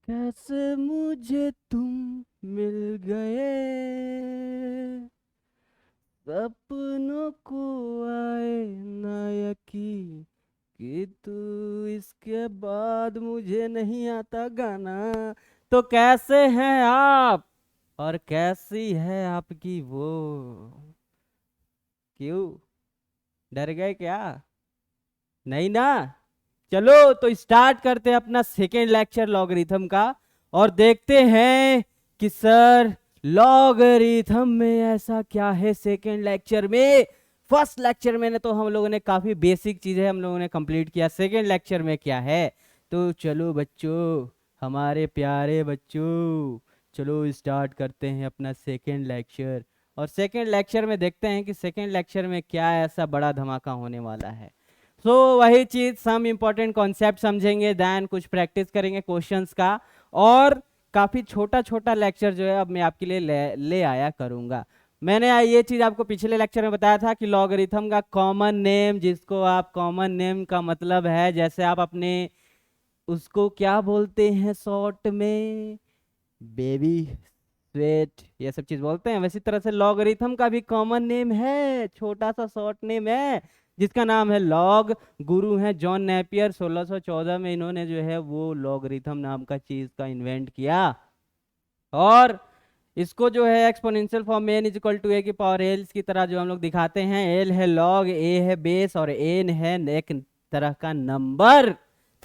कैसे मुझे तुम मिल गए, सपनों को आए ना यकीन कि तू इसके बाद मुझे नहीं आता गाना। तो कैसे हैं आप, और कैसी है आपकी वो, क्यों डर गए क्या? नहीं ना। चलो तो स्टार्ट करते हैं अपना सेकेंड लेक्चर लॉगरिथम का, और देखते हैं कि सर लॉगरिथम में ऐसा क्या है सेकेंड लेक्चर में। फर्स्ट लेक्चर में तो हम लोगों ने काफी बेसिक चीजें हम लोगों ने कंप्लीट किया, सेकेंड लेक्चर में क्या है। तो चलो बच्चों, हमारे प्यारे बच्चों, चलो स्टार्ट करते हैं अपना सेकेंड लेक्चर। और सेकेंड लेक्चर में देखते हैं कि सेकेंड लेक्चर में क्या ऐसा बड़ा धमाका होने वाला है। वही चीज, सम इंपॉर्टेंट कॉन्सेप्ट समझेंगे, देन कुछ प्रैक्टिस करेंगे क्वेश्चंस का। और काफी छोटा छोटा लेक्चर जो है अब मैं आपके लिए ले आया करूंगा। मैंने ये चीज आपको पिछले लेक्चर में बताया था कि लॉगरिथम का कॉमन नेम, जिसको आप कॉमन नेम का मतलब है जैसे आप अपने उसको क्या बोलते हैं शॉर्ट में, बेबी, स्वेट, ये सब चीज बोलते हैं, वैसी तरह से लॉगरिथम का भी कॉमन नेम है, छोटा सा शॉर्ट नेम है, जिसका नाम है लॉग। गुरु हैं जॉन नेपियर, 1614 में इन्होंने जो है वो लॉगरिथम नाम का चीज का इन्वेंट किया। और इसको जो है एक्सपोनेंशियल फॉर्म में n is equal to a की पावर एल की तरह जो हम लोग दिखाते हैं, एल है लॉग, ए है बेस, और एन है एक तरह का नंबर।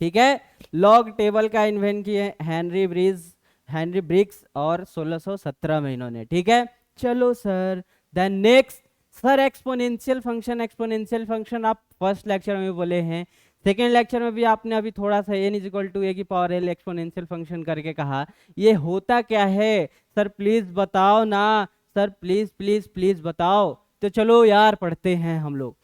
ठीक है। लॉग टेबल का इन्वेंट किए हेनरी ब्रिग्स, और 1617 में इन्होंने। ठीक है। चलो sir, then next, sir exponential function आप फर्स्ट लेक्चर में बोले हैं, सेकेंड लेक्चर में भी आपने अभी थोड़ा सा n is equal to a की पावर एल एक्सपोनेंशियल फंक्शन करके कहा। ये होता क्या है सर, प्लीज बताओ ना, सर प्लीज प्लीज प्लीज बताओ। तो चलो यार पढ़ते हैं हम लोग।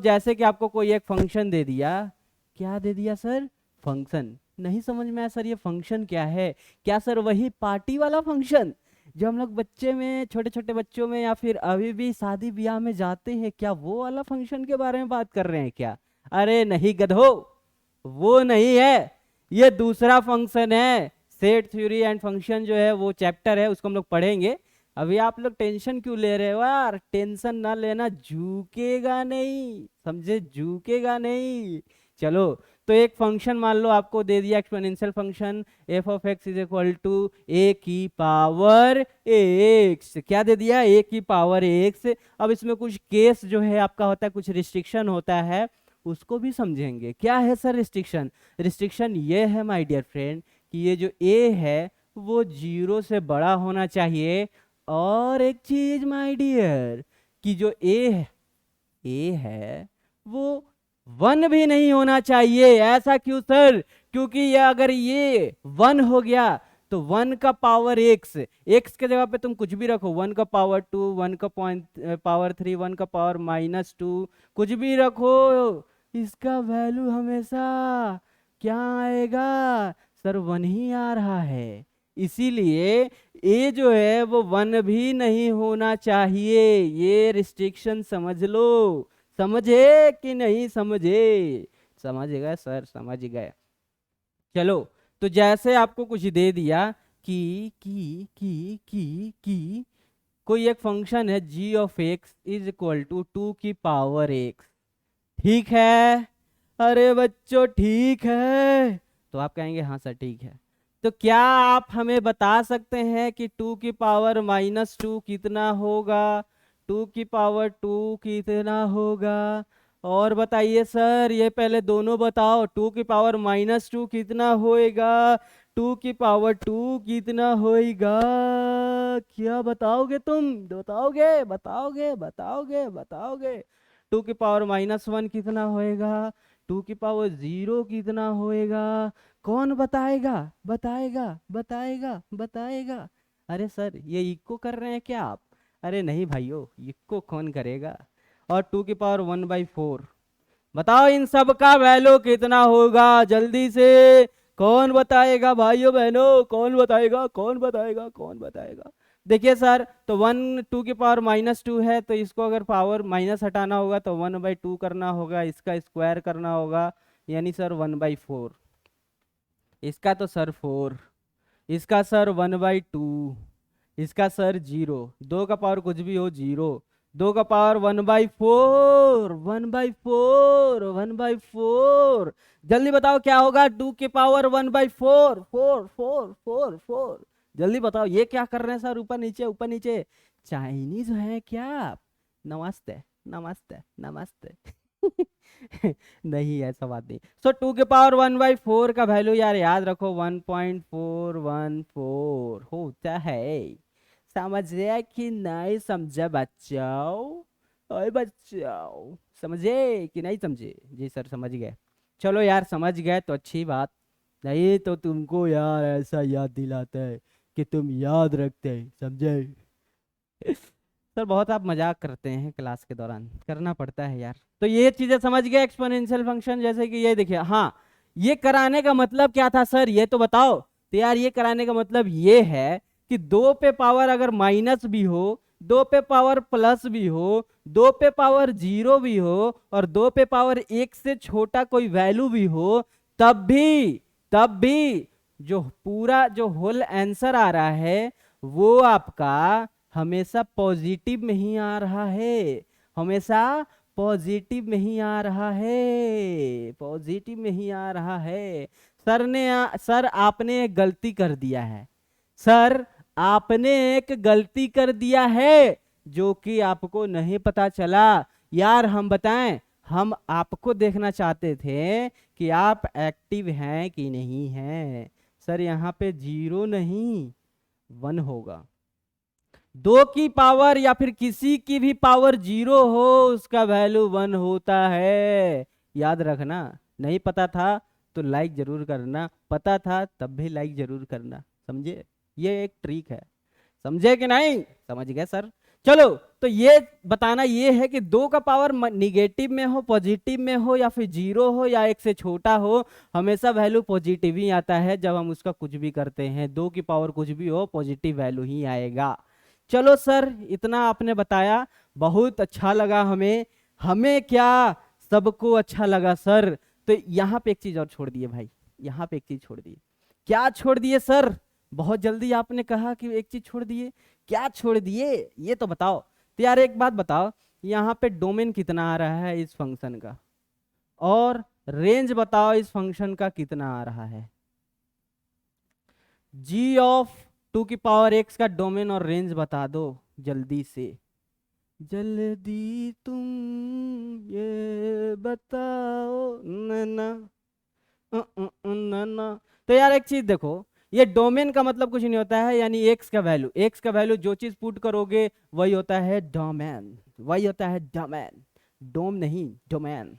जैसे कि आपको कोई एक फंक्शन दे दिया, क्या दे दिया सर? फंक्शन। नहीं समझ में आया सर ये फंक्शन क्या है? क्या सर वही पार्टी वाला फंक्शन जो हम लोग बच्चे में, छोटे छोटे बच्चों में, या फिर अभी भी शादी ब्याह में जाते हैं, क्या वो वाला फंक्शन के बारे में बात कर रहे हैं क्या? अरे नहीं गधो, वो नहीं है, ये दूसरा फंक्शन है। सेट थ्योरी एंड फंक्शन जो है वो चैप्टर है, उसको हम लोग पढ़ेंगे। अभी आप लोग टेंशन क्यों ले रहे हो यार? टेंशन ना लेना, झुकेगा नहीं, समझे, झुकेगा नहीं। चलो, तो एक फंक्शन मान लो आपको दे दिया exponential function f of x is equal to a की पावर एक्स। क्या दे दिया? ए की पावर एक्स। अब इसमें कुछ केस जो है आपका होता है, कुछ रिस्ट्रिक्शन होता है, उसको भी समझेंगे। क्या है सर रिस्ट्रिक्शन? रिस्ट्रिक्शन ये है माय डियर फ्रेंड कि ये जो ए है वो 0 से बड़ा होना चाहिए। और एक चीज माय डियर, कि जो ए है वो 1 भी नहीं होना चाहिए। ऐसा क्यों सर? क्योंकि ये अगर ये 1 हो गया तो 1 का पावर एक्स के जगह पे तुम कुछ भी रखो, 1 का पावर 2, 1 का पावर 3, 1 का पावर -2, कुछ भी रखो, इसका वैल्यू हमेशा क्या आएगा सर? 1 ही आ रहा है। इसीलिए ए जो है वो 1 भी नहीं होना चाहिए। ये रिस्ट्रिक्शन समझ लो। समझे कि नहीं समझे? समझ गए सर, समझ गए। चलो, तो जैसे आपको कुछ दे दिया कि कोई एक फंक्शन है g of x is equal to 2 की पावर एक्स। ठीक है? अरे बच्चों ठीक है? तो आप कहेंगे हाँ सर ठीक है। तो क्या आप हमें बता सकते हैं कि 2 की पावर -2 कितना होगा? 2 की पावर 2 कितना होगा? और बताइए सर, ये पहले दोनों बताओ, 2 की पावर -2 कितना होएगा? 2 की पावर 2 कितना होएगा? क्या बताओगे तुम? बताओगे बताओगे बताओगे बताओगे? 2 की पावर -1 कितना होएगा? 2 की पावर 0 कितना होएगा? कौन बताएगा? बताएगा बताएगा बताएगा? अरे सर ये इको कर रहे हैं क्या आप? अरे नहीं भाइयों, इको कौन करेगा? और 2 की पावर 1/4, बताओ इन सब का वैल्यू कितना होगा? जल्दी से कौन बताएगा भाइयों बहनों? कौन बताएगा? कौन बताएगा? कौन बताएगा? देखिए सर, तो 1 2 की पावर -2 है, तो इसको अगर पावर माइनस हटाना होगा तो 1/2 करना होगा, इसका स्क्वायर करना होगा, यानी सर 1/4। इसका तो सर 4, इसका सर 1/2, इसका सर 0, 2 का पावर कुछ भी हो 0, 2 का पावर 1/4, 1/4, 1/4। जल्दी बताओ क्या होगा 2 की पावर 1/4, 4 4 4 4। जल्दी बताओ, ये क्या कर रहे हैं सर, ऊपर नीचे ऊपर नीचे, चाइनीज है क्या आप? नमस्ते, नमस्ते, नमस्ते। नहीं, ऐसा बात नहीं। सो 2 के पावर 1/4 का वैल्यू यार याद रखो 1.414 होता है। समझे कि नहीं समझे बच्चों? ओए बच्चों, समझे कि नहीं समझे? जी सर समझ गए। चलो यार, समझ गए तो अच्छी बात, नहीं तो तुमको यार ऐसा याद दिलाता है कि तुम याद रखते हैं, समझे? सर बहुत आप मजाक करते हैं क्लास के दौरान, करना पड़ता है यार। तो ये चीजें समझ गए, एक्सपोनेंशियल फंक्शन, जैसे कि ये देखिए। हाँ, ये कराने का मतलब क्या था सर, ये तो बताओ। तो यार ये कराने का मतलब ये है कि 2 पे पावर अगर माइनस भी हो, 2 पे पावर प्लस भी हो, 2 पे पावर 0 भी हो, और 2 पे पावर 1 से छोटा कोई वैल्यू भी हो, तब भी जो पूरा जो होल आंसर आ रहा है वो आपका हमेशा पॉजिटिव में ही आ रहा है, हमेशा पॉजिटिव में ही आ रहा है, पॉजिटिव में ही आ रहा है। सर आपने एक गलती कर दिया है, सर आपने एक गलती कर दिया है जो कि आपको नहीं पता चला। यार हम बताएं, हम आपको देखना चाहते थे कि आप एक्टिव हैं कि नहीं हैं। सर यहाँ पे 0 नहीं 1 होगा। 2 की पावर या फिर किसी की भी पावर 0 हो, उसका वैल्यू 1 होता है। याद रखना। नहीं पता था तो लाइक जरूर करना, पता था तब भी लाइक जरूर करना, समझे? ये एक ट्रिक है, समझे कि नहीं? समझ गए सर। चलो, तो ये बताना ये है कि 2 का पावर निगेटिव में हो, पॉजिटिव में हो, या फिर 0 हो या 1 से छोटा हो, हमेशा वैल्यू पॉजिटिव ही आता है। जब हम उसका कुछ भी करते हैं 2 की पावर कुछ भी हो, पॉजिटिव वैल्यू ही आएगा। चलो सर, इतना आपने बताया, बहुत अच्छा लगा हमें। हमें क्या, सबको अच्छा लगा सर। तो यहाँ पे एक चीज और छोड़ दिए भाई, यहाँ पे एक चीज छोड़ दिए। क्या छोड़ दिए सर? बहुत जल्दी आपने कहा कि एक चीज छोड़ दिए, क्या छोड़ दिए ये तो बताओ। तो यार एक बात बताओ, यहाँ पे डोमेन कितना आ रहा है इस फंक्शन का, और रेंज बताओ इस फंक्शन का कितना आ रहा है। जी ऑफ 2 की पावर x का डोमेन और रेंज बता दो जल्दी से, जल्दी तुम ये बताओ ना, ना। तो यार एक चीज देखो, ये डोमेन का मतलब कुछ नहीं होता है, यानी एक्स का वैल्यू जो चीज पुट करोगे वही होता है डोमेन, वही होता है डोमेन, डोम नहीं डोमेन।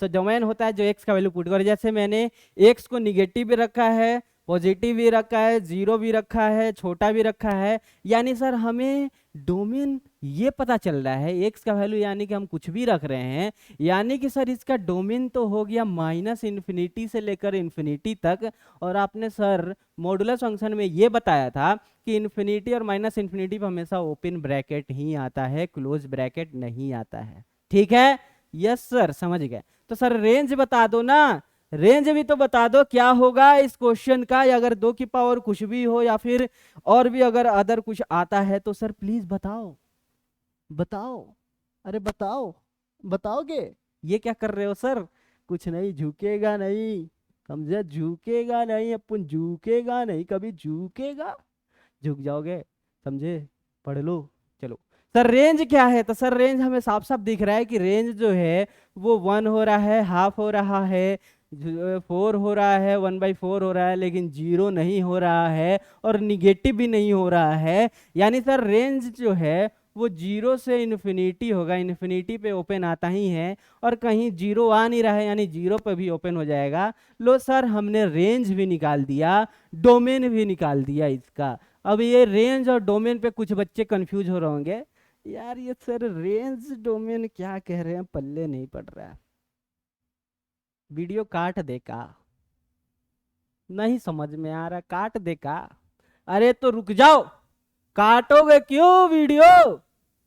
सो डोमेन होता है जो एक्स का वैल्यू पुट करो। जैसे मैंने एक्स को निगेटिव भी रखा है, पॉजिटिव भी रखा है, 0 भी रखा है, छोटा भी रखा है, यानी सर हमें डोमेन ये पता चल रहा है एक्स का वैल्यू, यानी कि हम कुछ भी रख रहे हैं, यानी कि सर इसका डोमेन तो हो गया -इन्फिनिटी से लेकर इन्फिनिटी तक। और आपने सर मॉडुलस फंक्शन में ये बताया था कि इन्फिनिटी और -इन्फिनिटी पर हमेशा ओपन ब्रैकेट ही आता है, क्लोज ब्रैकेट नहीं आता है। ठीक है? यस सर, समझ गए। तो सर रेंज बता दो ना, रेंज भी तो बता दो क्या होगा इस क्वेश्चन का। या अगर 2 की पावर कुछ भी हो या फिर और भी अगर अदर कुछ आता है तो सर प्लीज बताओ, बताओ, अरे बताओ, बताओगे? ये क्या कर रहे हो सर? कुछ नहीं, झुकेगा नहीं, समझे? झुकेगा नहीं, अपन झुकेगा नहीं, कभी झुकेगा? झुक जाओगे, समझे? पढ़ लो। चलो सर, रेंज क्या है? तो सर रेंज हमें साफ साफ दिख रहा है कि रेंज जो है वो 1 हो रहा है, हाफ हो रहा है, 4 हो रहा है, 1/4 हो रहा है, लेकिन 0 नहीं हो रहा है और निगेटिव भी नहीं हो रहा है। यानी सर रेंज जो है वो 0 से इन्फिनिटी होगा, इन्फिनिटी पे ओपन आता ही है, और कहीं 0 आ नहीं रहा है, यानी 0 पे भी ओपन हो जाएगा। लो सर, हमने रेंज भी निकाल दिया, डोमेन भी निकाल दिया इसका। अब ये रेंज और डोमेन पे कुछ बच्चे कंफ्यूज हो रहे होंगे, यार ये सर रेंज डोमेन क्या कह रहे हैं, पल्ले नहीं पड़ रहा है। वीडियो काट दे का? नहीं समझ में आ रहा, काट दे का? अरे तो रुक जाओ, काटोगे क्यों वीडियो?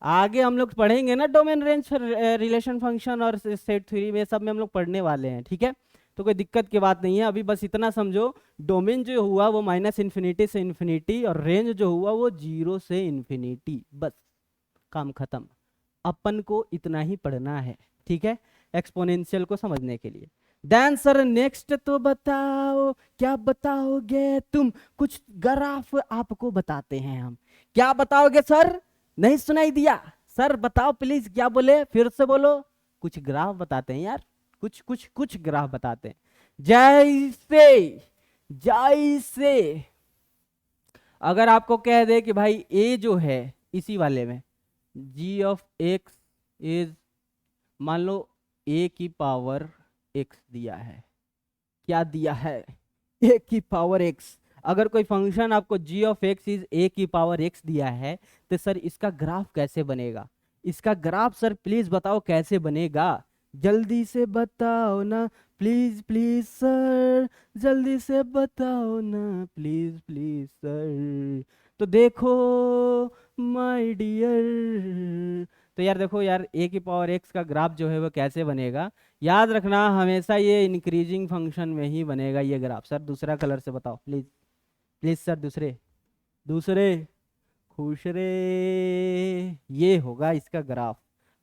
आगे हम लोग पढ़ेंगे ना डोमेन रेंज रिलेशन फंक्शन और सेट थ्योरी में, सब में हम लोग पढ़ने वाले हैं, ठीक है। तो कोई दिक्कत की बात नहीं है, अभी बस इतना समझो, डोमेन जो हुआ वो -इन्फिनिटी से इन्फिनिटी, और रेंज जो हुआ वो 0 से इन्फिनिटी, बस काम खत्म। अपन को इतना ही पढ़ना है, ठीक है, एक्सपोनेंशियल को समझने के लिए। देन सर नेक्स्ट तो बताओ, क्या बताओगे तुम? कुछ ग्राफ आपको बताते हैं हम। क्या बताओगे सर? नहीं सुनाई दिया? सर बताओ प्लीज, क्या बोले, फिर से बोलो। कुछ ग्राफ बताते हैं यार, कुछ ग्राफ बताते हैं। जैसे जैसे अगर आपको कह दे कि भाई ए जो है इसी वाले में g ऑफ x इज, मान लो a की पावर x दिया है। क्या दिया है? a की पावर x। अगर कोई फंक्शन आपको g of x is a की पावर x दिया है, तो सर इसका ग्राफ कैसे बनेगा? इसका ग्राफ सर प्लीज बताओ कैसे बनेगा, जल्दी से बताओ ना, प्लीज प्लीज सर, जल्दी से बताओ ना, प्लीज प्लीज सर। तो देखो माय डियर, तो यार देखो यार, a की पावर x का ग्राफ जो है वो कैसे बनेगा, याद रखना हमेशा ये इंक्रीजिंग फंक्शन में ही बनेगा ये ग्राफ। सर दूसरा कलर से बताओ प्लीज, प्लीज सर, दूसरे दूसरे खुश रे, ये होगा इसका ग्राफ।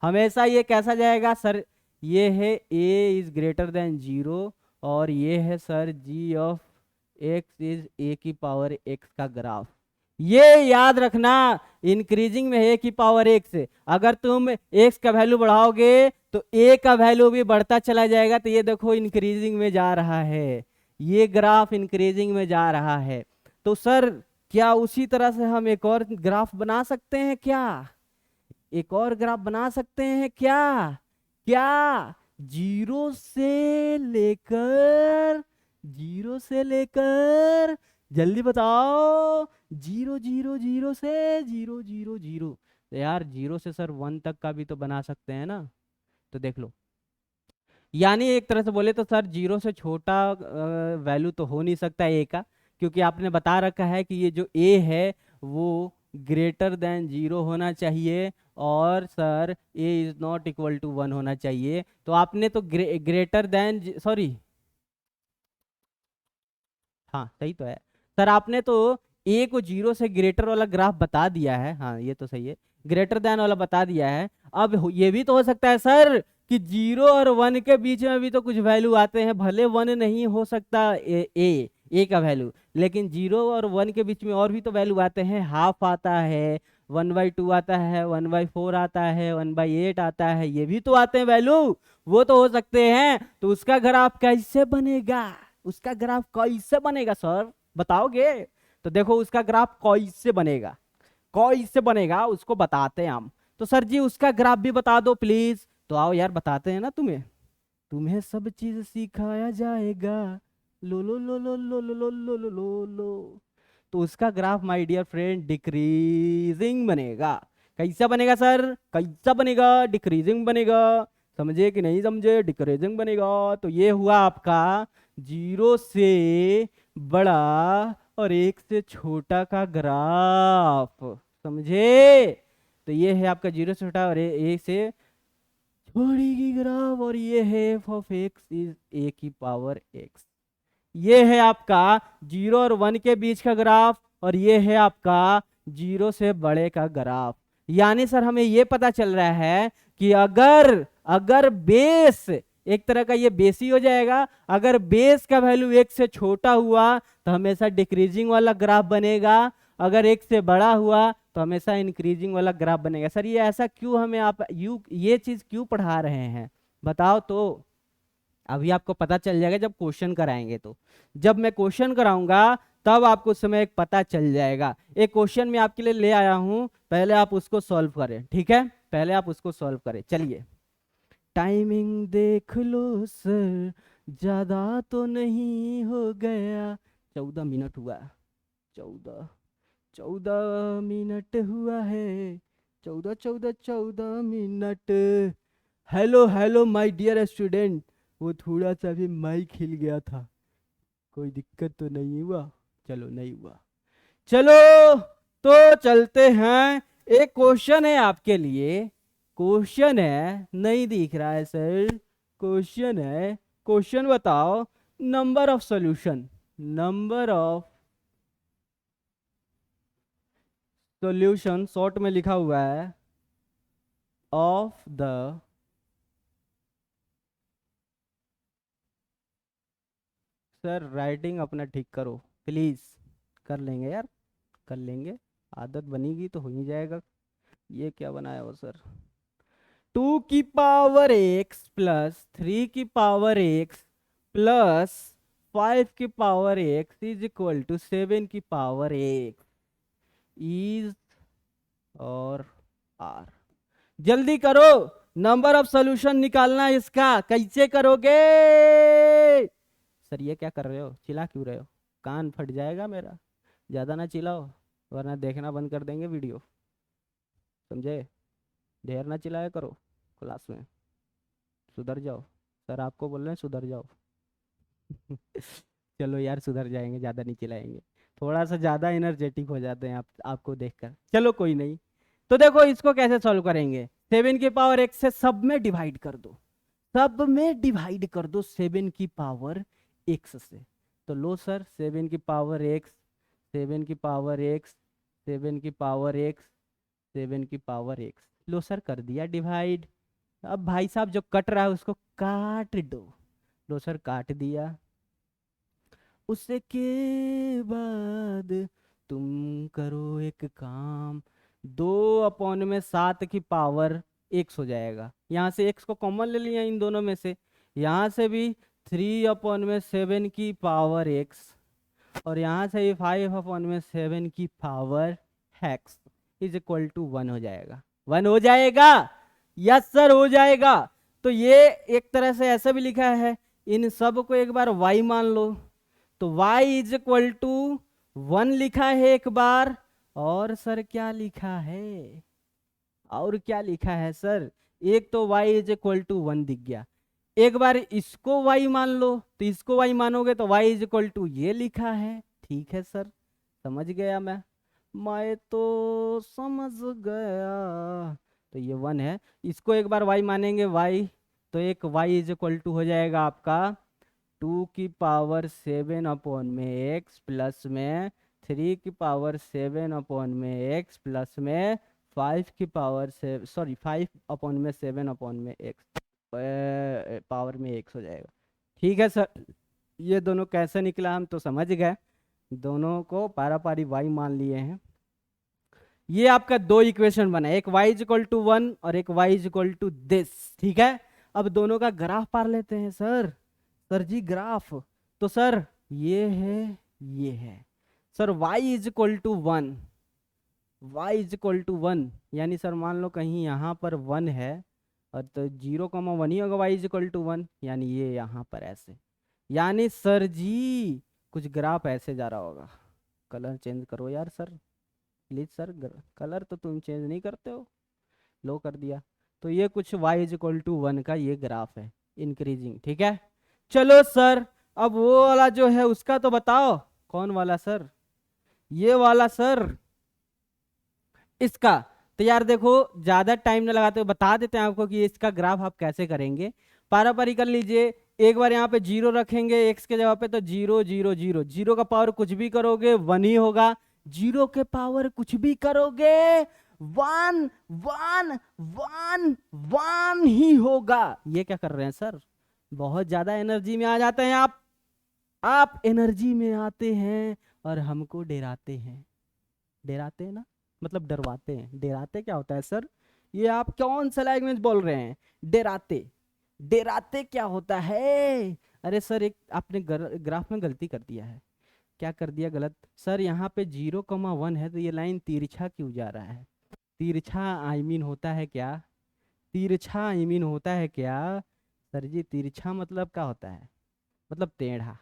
हमेशा ये कैसा जाएगा सर? ये है a इज ग्रेटर देन 0, और ये है sir g of x is a की पावर x का ग्राफ। ये याद रखना, इंक्रीजिंग में a की पावर x, अगर तुम x का वैल्यू बढ़ाओगे तो a का वैल्यू भी बढ़ता चला जाएगा। तो ये देखो इंक्रीजिंग में जा रहा है, ये ग्राफ इंक्रीजिंग में जा रहा है। तो सर क्या उसी तरह से हम एक और ग्राफ बना सकते हैं क्या? एक और ग्राफ बना सकते हैं क्या? क्या? जीरो से लेकर जल्दी बताओ, 0 0 0 से 0 0 0। तो यार 0 से सर 1 तक का भी तो बना सकते हैं ना। तो देख लो, यानी एक तरह से बोले तो सर 0 से छोटा वैल्यू तो हो नहीं सकता ए का, क्योंकि आपने बता रखा है कि ये जो ए है वो ग्रेटर देन 0 होना चाहिए, और sir A is not equal to 1 होना चाहिए। तो आपने तो ग्रेटर देन, सॉरी, हाँ सही तो है सर, आपने तो ए को 0 से ग्रेटर वाला ग्राफ बता दिया है, हाँ ये तो सही है, ग्रेटर देन वाला बता दिया है। अब ये भी तो हो सकता है सर कि 0 और 1 के बीच में भी तो कुछ वैल्यू आते हैं, भले 1 नहीं हो सकता ए का वैल्यू, लेकिन 0 और 1 के बीच में और भी तो वैल्यू आते हैं, हाफ आता है, 1/2 आता है, 1/4 आता है, 1/8 आता है, ये भी तो आते हैं वैल्यू, वो तो हो सकते हैं। तो उसका ग्राफ कैसे बनेगा? उसका ग्राफ कैसे बनेगा सर, बताओगे? तो देखो उसका ग्राफ कैसे बनेगा, कैसे बनेगा उसको बताते हैं हम। तो सर जी उसका ग्राफ भी बता दो प्लीज। तो आओ यार बताते हैं ना, तुम्हें तुम्हें सब चीज सिखाया जाएगा, लो लो लो लो लो लो लो लो लो लो लो। तो उसका graph my dear friend decreasing बनेगा। कैसा बनेगा सर? कैसा बनेगा? डिक्रीजिंग बनेगा। समझे कि नहीं समझे? डिक्रीजिंग बनेगा। तो ये हुआ आपका 0 से बड़ा और 1 से छोटा का ग्राफ, समझे? तो ये है आपका 0 से छोटा और 1 से छोटी की ग्राफ, और ये है F of x is a की पावर एक्स। ये है आपका 0 और 1 के बीच का ग्राफ, और ये है आपका 0 से बड़े का ग्राफ। यानी सर हमें ये पता चल रहा है कि अगर अगर बेस, एक तरह का ये बेस ही हो जाएगा, अगर बेस का वैल्यू 1 से छोटा हुआ तो हमेशा डिक्रीजिंग वाला ग्राफ बनेगा, अगर 1 से बड़ा हुआ तो हमेशा इंक्रीजिंग वाला ग्राफ बनेगा। सर ये ऐसा क्यों, हमें आप ये चीज क्यों पढ़ा रहे हैं बताओ? तो अभी आपको पता चल जाएगा जब क्वेश्चन कराएंगे। तो जब मैं क्वेश्चन कराऊंगा तब आपको उस समय एक पता चल जाएगा। एक क्वेश्चन मैं आपके लिए ले आया हूं, पहले आप उसको सॉल्व करें, ठीक है? पहले आप उसको सॉल्व करें। चलिए टाइमिंग देख लो सर, ज्यादा तो नहीं हो गया? 14 मिनट हुआ, 14 14 मिनट हुआ है, 14 मिनट। Hello hello my dear student, वो थोड़ा सा भी माइक हिल गया था, कोई दिक्कत तो नहीं हुआ? चलो नहीं हुआ, चलो तो चलते हैं, एक क्वेश्चन है आपके लिए, क्वेश्चन है, नहीं दिख रहा है सर, क्वेश्चन है, क्वेश्चन बताओ, number of solution, number of solution short में लिखा हुआ है ऑफ द, सर राइटिंग अपना ठीक करो प्लीज, कर लेंगे यार, कर लेंगे, आदत बनेगी तो हो ही जाएगा। ये क्या बनाया हो सर, 2 की पावर x प्लस 3 की पावर x प्लस 5 की power x is equal to 7 की पावर x इज और आर। जल्दी करो, नंबर ऑफ सॉल्यूशन निकालना है इसका, कैसे करोगे? सर ये क्या कर रहे हो, चिल्ला क्यों रहे हो, कान फट जाएगा मेरा, ज़्यादा ना चिल्लाओ वरना देखना बंद कर देंगे वीडियो, समझे? ढेर ना चिल्लाया करो क्लास में, सुधर जाओ, सर आपको बोल रहे हैं सुधर जाओ। चलो यार सुधर जाएंगे, ज़्यादा नहीं चिल्लाएंगे, थोड़ा सा ज़्यादा एनर्जेटिक हो जाते हैं आप, आपको देखकर, चलो कोई नहीं। तो देखो इसको कैसे सॉल्व करेंगे, 7 की पावर x से सब में डिवाइड कर दो, सब में डिवाइड कर दो 7 की पावर x से। तो लो सर 7 की पावर x, 7 की पावर x, 7 की पावर x, 7 की पावर x, लो सर कर दिया डिवाइड। अब भाई साहब जो कट रहा है उसको काट दो, लो सर काट दिया। उसके बाद तुम करो एक काम, 2/7 की पावर x हो जाएगा, यहाँ से x को कॉमन ले लिया इन दोनों में से, यहाँ से भी 3/7 की पावर x और यहाँ से भी 5/7 की power x is equal to 1 हो जाएगा, 1 हो जाएगा, यस सर हो जाएगा। तो ये एक तरह से ऐसा भी लिखा है, इन सब को एक बार y मान लो, तो y इज इक्वल टू 1 लिखा है एक बार, और सर क्या लिखा है, और क्या लिखा है सर, एक तो y इज इक्वल टू 1 दिख गया, एक बार इसको y मान लो, तो इसको y मानोगे तो y इज इक्वल टू ये लिखा है, ठीक है सर, समझ गया मैं तो समझ गया। तो ये 1 है, इसको एक बार y मानेंगे y, तो एक y इज इक्वल टू हो जाएगा आपका 2 की पावर 7/x प्लस में 3 की पावर 7/x प्लस में 5/7/x पावर में x हो जाएगा, ठीक है सर। ये दोनों कैसे निकला हम तो समझ गए, दोनों को पारा पारी y मान लिए हैं। ये आपका दो इक्वेशन बना, एक y इज इक्वल टू 1 और एक y is equal to this, ठीक है। अब दोनों का ग्राफ पार लेते हैं सर, सर जी ग्राफ, तो सर ये है, ये है sir, y is equal to 1, y is equal to 1, यानी सर मान लो कहीं यहाँ पर 1 है और तो 0,1 ही होगा, y इज इक्वल टू 1, यानी ये यहाँ पर ऐसे, यानी सर जी कुछ ग्राफ ऐसे जा रहा होगा। कलर चेंज करो यार सर प्लीज सर, कलर तो तुम चेंज नहीं करते हो, लो कर दिया। तो ये कुछ y इज इक्वल टू 1 का ये ग्राफ है इंक्रीजिंग, ठीक है। चलो सर अब वो वाला जो है उसका तो बताओ, कौन वाला सर, ये वाला सर, इसका। तो यार देखो ज्यादा टाइम न लगाते हुए बता देते हैं आपको कि इसका ग्राफ आप कैसे करेंगे। पारापारी कर लीजिए, एक बार यहाँ पे 0 रखेंगे x के जगह पे, तो 0 0 0, 0 का पावर कुछ भी करोगे 1 ही होगा, 0 के पावर कुछ भी करोगे 1 1 1 1 ही होगा। ये क्या कर रहे हैं सर, बहुत ज्यादा एनर्जी में आ जाते हैं आप एनर्जी में आते हैं और हमको डराते हैं, डराते हैं ना, मतलब डरवाते हैं। डराते क्या होता है सर, ये आप कौन सा लैंग्वेज बोल रहे हैं, डराते, डराते क्या होता है? अरे सर एक आपने ग्राफ में गलती कर दिया है। क्या कर दिया गलत सर, यहाँ पे 0,1 है तो ये लाइन तिरछा क्यों जा रहा है? तिरछा आई मीन होता है क्या, तिरछा आई मीन होता है क्या सर जी? तिरछा मतलब क्या होता है, मतलब टेढ़ा,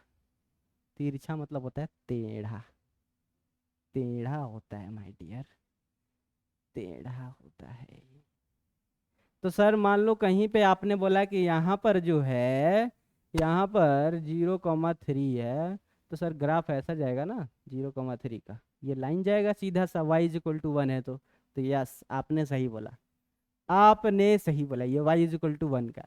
तिरछा मतलब होता है टेढ़ा, टेढ़ा होता है माय डियर, टेढ़ा होता है। तो सर मान लो कहीं पे आपने बोला कि यहाँ पर जो है, यहाँ पर 0,3 है, तो सर ग्राफ ऐसा जाएगा ना 0,3 का, ये लाइन जाएगा सीधा सा, y इज इक्वल टू 1 है तो यस आपने सही बोला, आपने सही बोला, ये y इज इक्वल टू 1 का।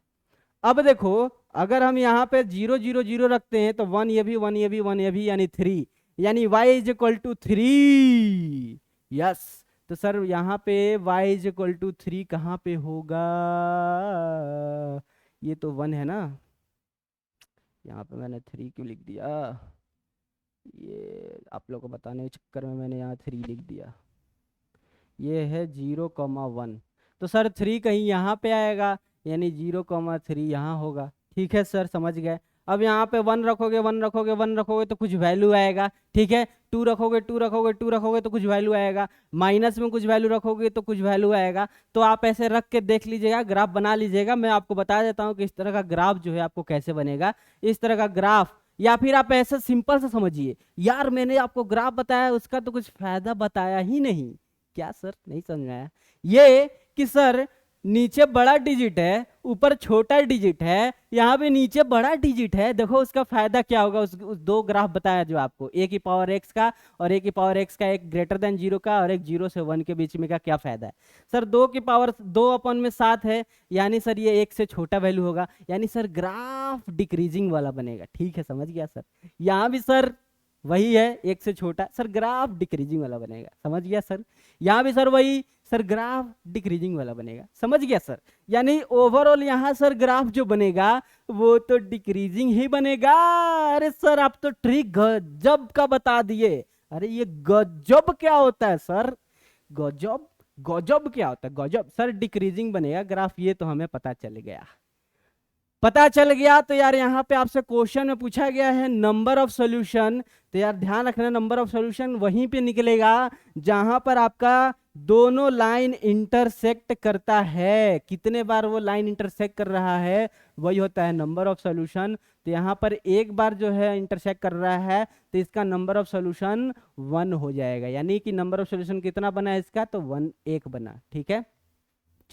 अब देखो, अगर हम यहाँ पे 0 0 0 रखते हैं तो 1 ये भी 1 ये भी 1 ये भी, यानी 3, यानी y is equal to 3। Yes, तो सर यहाँ पे y इज इक्वल टू 3 कहाँ पे होगा? ये तो 1 है ना, यहाँ पे मैंने 3 क्यों लिख दिया? ये आप लोगों को बताने के चक्कर में मैंने यहाँ 3 लिख दिया। ये है 0,1, तो सर 3 कहीं यहाँ पे आएगा, यानी 0,3 यहाँ होगा। ठीक है सर, समझ गए। अब यहाँ पे 1 रखोगे 1 रखोगे 1 रखोगे तो कुछ वैल्यू आएगा, ठीक है। 2 रखोगे 2 रखोगे 2 रखोगे तो कुछ वैल्यू आएगा, माइनस में कुछ वैल्यू रखोगे तो कुछ वैल्यू आएगा। तो आप ऐसे रख के देख लीजिएगा, ग्राफ बना लीजिएगा। मैं आपको बता देता हूँ कि इस तरह का ग्राफ जो है आपको कैसे बनेगा। इस तरह का ग्राफ, या फिर आप ऐसे सिंपल से समझिए, यार मैंने आपको ग्राफ बताया उसका तो कुछ फायदा बताया ही नहीं। क्या सर, नहीं समझ में आया? ये कि सर नीचे बड़ा डिजिट है ऊपर छोटा डिजिट है, यहाँ पे नीचे बड़ा डिजिट है, देखो उसका फायदा क्या होगा। उस दो ग्राफ बताया जो आपको, ए की पावर एक्स का और ए की पावर एक्स का, एक ग्रेटर देन 0 का और एक 0 से 1 के बीच में का क्या फायदा है? सर 2 की पावर 2/7 है, यानी सर ये 1 से छोटा वैल्यू होगा, यानी सर ग्राफ डिक्रीजिंग वाला बनेगा। ठीक है, समझ गया सर। यहाँ भी सर वही है, 1 से छोटा, सर ग्राफ डिक्रीजिंग वाला बनेगा। समझ गया सर। यहाँ भी सर वही, सर ग्राफ डिक्रीजिंग वाला बनेगा। समझ गया सर। यानी ओवरऑल यहाँ सर ग्राफ जो बनेगा वो तो डिक्रीजिंग ही बनेगा। अरे सर आप तो ट्रिक गजब का बता दिए। अरे ये गजब क्या होता है सर? गजब, गजब क्या होता है? गजब सर, डिक्रीजिंग बनेगा ग्राफ, ये तो हमें पता चल गया। पता चल गया तो यार यहाँ पे आपसे क्वेश्चन में पूछा गया है नंबर ऑफ सॉल्यूशन, तो यार ध्यान रखना नंबर ऑफ सॉल्यूशन वहीं पे निकलेगा जहां पर आपका दोनों लाइन इंटरसेक्ट करता है। कितने बार वो लाइन इंटरसेक्ट कर रहा है वही होता है नंबर ऑफ सॉल्यूशन। तो यहाँ पर एक बार जो है इंटरसेक्ट कर रहा है तो इसका नंबर ऑफ सॉल्यूशन 1 हो जाएगा, यानी कि नंबर ऑफ सॉल्यूशन कितना बना है इसका? तो 1, 1 बना। ठीक है,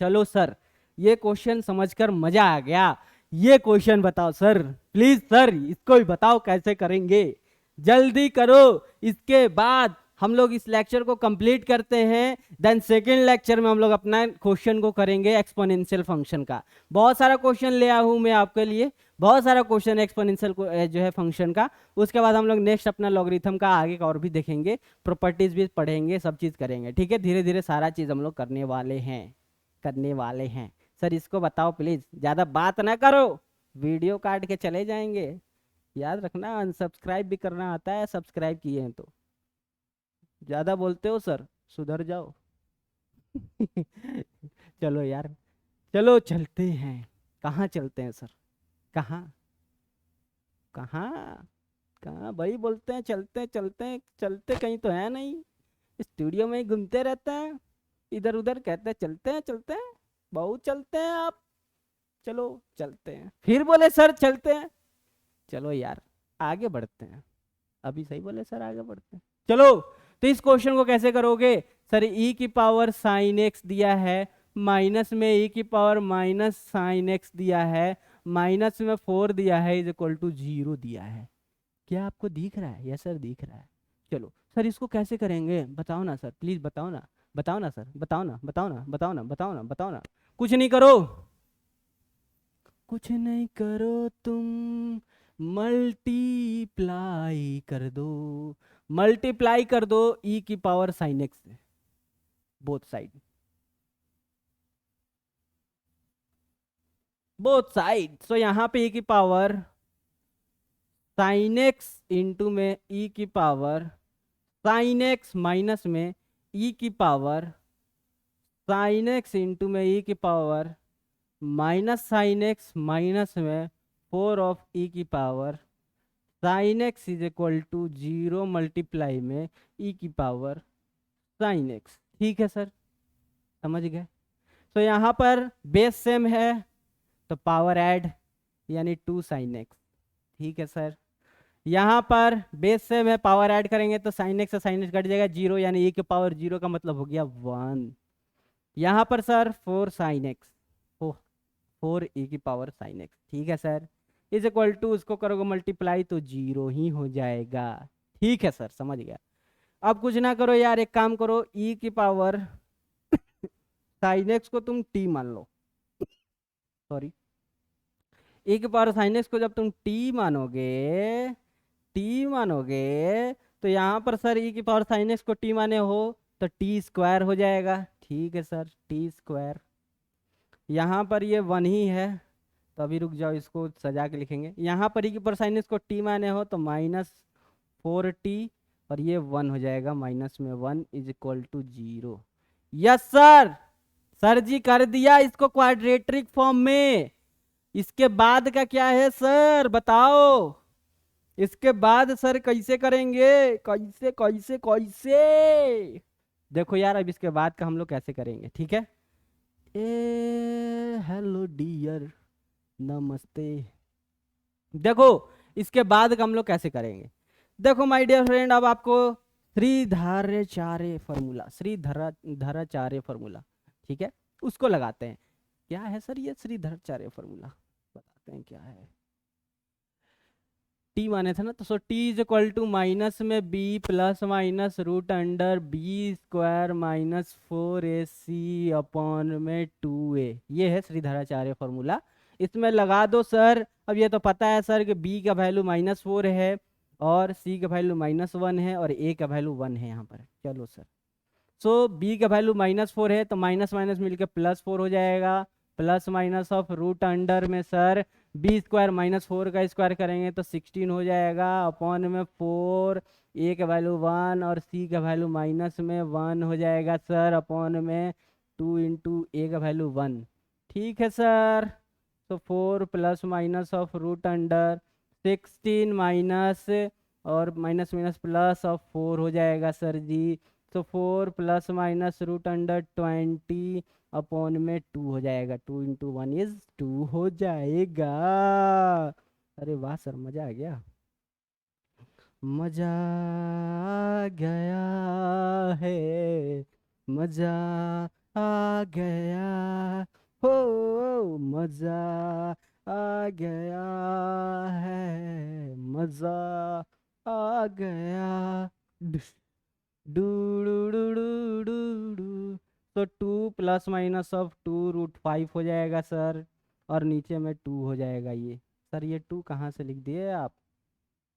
चलो सर ये क्वेश्चन समझकर मजा आ गया। ये क्वेश्चन बताओ सर, प्लीज सर इसको भी बताओ कैसे करेंगे, जल्दी करो। इसके बाद हम लोग इस लेक्चर को कंप्लीट करते हैं, देन सेकेंड लेक्चर में हम लोग अपना क्वेश्चन को करेंगे एक्सपोनेंशियल फंक्शन का। बहुत सारा क्वेश्चन ले आया हूं मैं आपके लिए, बहुत सारा क्वेश्चन एक्सपोनेंशियल जो है फंक्शन का। उसके बाद हम लोग नेक्स्ट अपना लॉगरिथम का आगे का और भी देखेंगे, प्रॉपर्टीज भी पढ़ेंगे, सब चीज करेंगे। ठीक है, धीरे धीरे सारा चीज हम लोग करने वाले हैं, करने वाले हैं। सर इसको बताओ प्लीज, ज्यादा बात ना करो, वीडियो काट के चले जाएंगे। याद रखना अनसब्सक्राइब भी करना आता है, सब्सक्राइब किए हैं तो। ज्यादा बोलते हो सर, सुधर जाओ। चलो यार, चलो चलते हैं। कहाँ चलते हैं सर? कहाँ? कहाँ? कहाँ भाई बोलते हैं चलते हैं चलते हैं, चलते कहीं तो है नहीं, स्टूडियो में ही घूमते रहते हैं, इधर उधर कहते हैं चलते हैं चलते हैं, बहुत चलते हैं आप। चलो चलते हैं, फिर बोले सर चलते हैं। चलो यार आगे बढ़ते हैं, अभी सही बोले सर आगे बढ़ते हैं। चलो, तो इस क्वेश्चन को कैसे करोगे? सर e की पावर साइन एक्स दिया है, माइनस में e की पावर माइनस साइन एक्स दिया है, माइनस में 4 दिया है, इज इक्वल टू 0 दिया है। क्या आपको दिख रहा है? यस सर दिख रहा है। चलो सर इसको कैसे करेंगे बताओ ना सर, प्लीज बताओ ना, बताओ ना सर, बताओ ना, बताओ ना, बताओ ना, बताओ ना, बताओ ना। कुछ नहीं करो, कुछ नहीं करो तुम, मल्टीप्लाई कर दो, मल्टीप्लाई कर दो e की पावर साइन एक्स से, both side, both side. So यहाँ पे e की पावर साइन एक्स इंटू में e की पावर साइन एक्स माइनस में e की पावर साइन एक्स इंटू में e की power minus sine X minus में 4 ऑफ e की power sine X is equal to 0 multiply में e की पावर साइन एक्स। ठीक है सर, समझ गए। तो यहाँ पर बेस सेम है तो पावर ऐड, यानी 2 साइन एक्स। ठीक है सर, यहाँ पर बेस सेम है, पावर ऐड करेंगे तो साइन एक्स से साइन एक्स कट जाएगा, 0 यानी e की पावर 0 का मतलब हो गया 1। यहाँ पर सर 4 साइन एक्स, 4 e की पावर साइन एक्स। ठीक है सर, इज इक्वल टू उसको करोगे मल्टीप्लाई तो 0 ही हो जाएगा। ठीक है सर, समझ गया। अब कुछ ना करो यार, एक काम करो, ई की पावर साइन एक्स को तुम टी मान लो, सॉरी, ई की पावर साइन एक्स को जब तुम टी मानोगे तो यहाँ पर सर ई की पावर साइन एक्स को टी माने हो तो टी स्क्वायर हो जाएगा। ठीक है सर, टी स्क्वायर। यहाँ पर ये वन ही है, तो अभी रुक जाओ, इसको सजा के लिखेंगे। यहाँ पर ई की पावर साइन एक्स को टी माने हो तो -4t, और ये वन हो जाएगा, माइनस में 1 is equal to 0। Yes sir, sir ji कर दिया इसको क्वाड्रेटिक फॉर्म में। इसके बाद का क्या है सर बताओ, इसके बाद सर कैसे करेंगे, कैसे कैसे कैसे? देखो यार, अब इसके बाद का हम लोग कैसे करेंगे, ठीक है। हेलो डियर, नमस्ते। देखो इसके बाद का हम लोग कैसे करेंगे, देखो माय डियर फ्रेंड, अब आपको श्रीधराचार्य फॉर्मूला, ठीक है, उसको लगाते हैं। क्या है सर ये श्रीधराचार्य फॉर्मूला, बताते हैं क्या है। टी माने थे ना, तो so t is equal to minus में b plus minus root under b square -4ac upon में 2a। ये है श्रीधराचार्य फॉर्मूला, इसमें लगा दो सर। अब ये तो पता है सर कि b का वैल्यू -4 है और c का वैल्यू -1 है और a का वैल्यू 1 है यहाँ पर। चलो सर, सो b का वैल्यू -4 है तो माइनस माइनस मिलकर +4 हो जाएगा, plus minus of root under में सर बी स्क्वायर -4 का स्क्वायर करेंगे तो 16 हो जाएगा, अपॉन में 4, ए का वैल्यू 1 और सी का वैल्यू माइनस में 1 हो जाएगा सर, अपॉन में 2 इंटू ए का वैल्यू 1। ठीक है सर, तो 4 plus minus of root under 16 minus और माइनस माइनस प्लस ऑफ 4 हो जाएगा सर जी, तो 4 plus minus root under 20 upon में 2 हो जाएगा, 2 इंटू 1 इज 2 हो जाएगा। अरे वाह सर, मजा आ गया, मजा आ गया है, मजा आ गया हो, मजा आ गया है, मजा आ गया। डुश, डू डू डू डू डू डू। तो 2 प्लस माइनस ऑफ 2√5 हो जाएगा सर, और नीचे में 2 हो जाएगा। ये सर, ये 2 कहाँ से लिख दिए आप,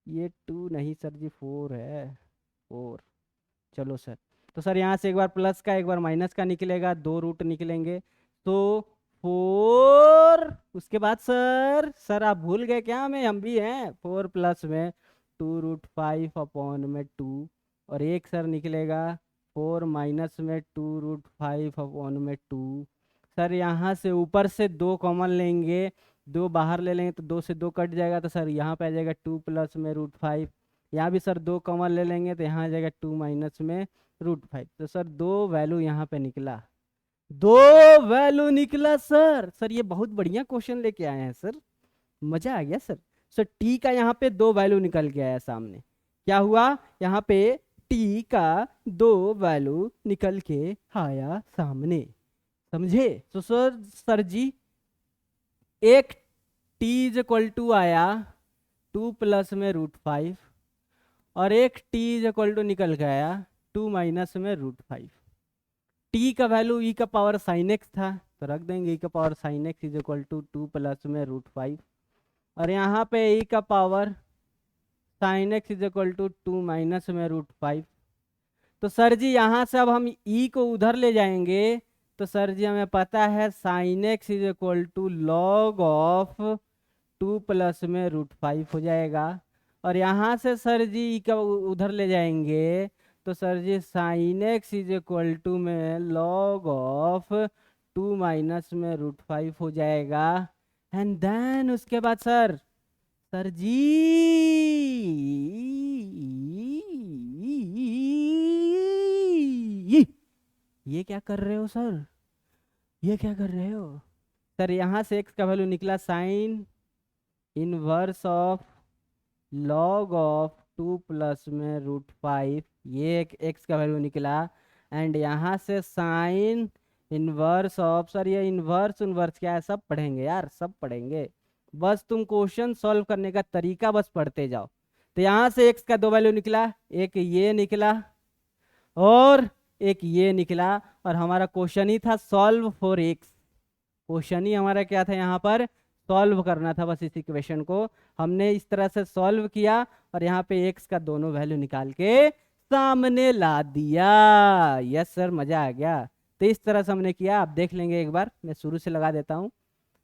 ये 2 नहीं सर जी, 4 है, 4। चलो सर, तो सर यहाँ से एक बार प्लस का एक बार माइनस का निकलेगा, 2 रूट निकलेंगे, तो 4। उसके बाद सर आप भूल गए क्या, हमें हम भी हैं, 4 प्लस में 2√5 अपॉन में 2, और एक सर निकलेगा 4 माइनस में 2√5 अपॉन में 2। सर यहाँ से ऊपर से 2 कॉमन लेंगे, 2 बाहर ले लेंगे तो 2 से 2 कट जाएगा, तो सर यहाँ पे आ जाएगा 2 प्लस में √5। यहाँ भी सर 2 कॉमन ले लेंगे तो यहाँ आ जाएगा 2 माइनस में √5। तो सर 2 वैल्यू यहाँ पे निकला, 2 वैल्यू निकला सर ये बहुत बढ़िया क्वेश्चन लेके आए हैं सर, मजा आ गया सर। सर टी का यहाँ पे 2 वैल्यू निकल के आया सामने, क्या हुआ यहाँ पे, टी का 2 वैल्यू निकल के आया सामने, समझे। तो सर जी एक t इज इक्वल टू आया 2 प्लस में √5, और एक t इज इक्वल टू निकल के आया 2 माइनस में √5। t का वैल्यू e का पावर साइन एक्स था, तो रख देंगे e का power sine X is equal to 2 plus में √5, और यहाँ पे e का power sine X is equal to 2 minus में √5। तो सर जी यहाँ से अब हम e को उधर ले जाएंगे, तो सर जी हमें पता है sine X is equal to log of 2 plus में √5 हो जाएगा, और यहाँ से सर जी e का उधर ले जाएंगे, तो sir ji sine X is equal to में लॉग ऑफ 2 माइनस में √5 हो जाएगा। एंड देन उसके बाद सर जी ये क्या कर रहे हो सर, ये क्या कर रहे हो सर, यहाँ से x का वैल्यू निकला sine inverse of log of 2 plus में √5, ये एक x का वैल्यू निकला, एंड यहाँ से साइन इनवर्स ऑफ, सर ये इनवर्स इनवर्स क्या है सब पढ़ेंगे यार, सब पढ़ेंगे, बस तुम क्वेश्चन सॉल्व करने का तरीका बस पढ़ते जाओ। तो यहाँ से x का 2 वैल्यू निकला, एक ये निकला, और एक ये निकला, और हमारा क्वेश्चन ही था सॉल्व फॉर एक्स। क्वेश्चन ही हमारा क्या था, यहाँ पर सॉल्व करना था बस इस इक्वेशन को। हमने इस तरह से सॉल्व किया और यहाँ पे एक्स का दोनों वैल्यू निकाल के सामने ला दिया। यस सर, मजा आ गया। तो इस तरह से हमने किया, आप देख लेंगे एक बार, मैं शुरू से लगा देता हूँ।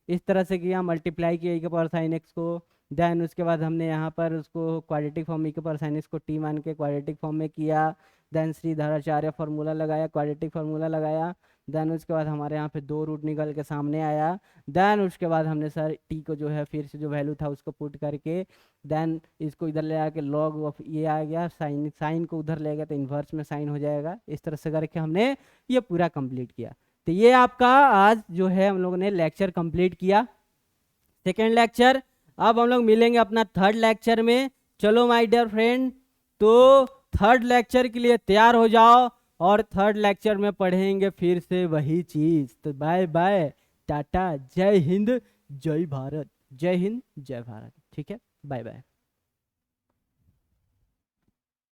इस तरह से किया, मल्टीप्लाई किया e के पावर साइन एक्स को, देन उसके बाद हमने यहाँ पर उसको क्वाड्रेटिक फॉर्म e के पावर साइन एक्स को टी मान के क्वाड्रेटिक फॉर्म में किया। देन श्रीधराचार्य फार्मूला लगाया, क्वाड्रेटिक फार्मूला लगाया। देन उसके बाद हमारे यहाँ पे दो रूट निकल के सामने आया। देन उसके बाद हमने सर टी को जो है फिर से जो वैल्यू था उसको पुट करके, देन इसको इधर ले आके लॉग ऑफ ये आ गया, साइन साइन को उधर ले गया तो इन्वर्स में साइन हो जाएगा। इस तरह से करके हमने ये पूरा कंप्लीट किया। तो ये आपका आज जो है हम लोगों ने लेक्चर कंप्लीट किया, सेकेंड लेक्चर। अब हम लोग मिलेंगे अपना थर्ड लेक्चर में। चलो माय डियर फ्रेंड, तो थर्ड लेक्चर के लिए तैयार हो जाओ, और थर्ड लेक्चर में पढ़ेंगे फिर से वही चीज। तो बाय बाय, टाटा, जय हिंद, जय भारत। जय हिंद, जय भारत। ठीक है, बाय बाय।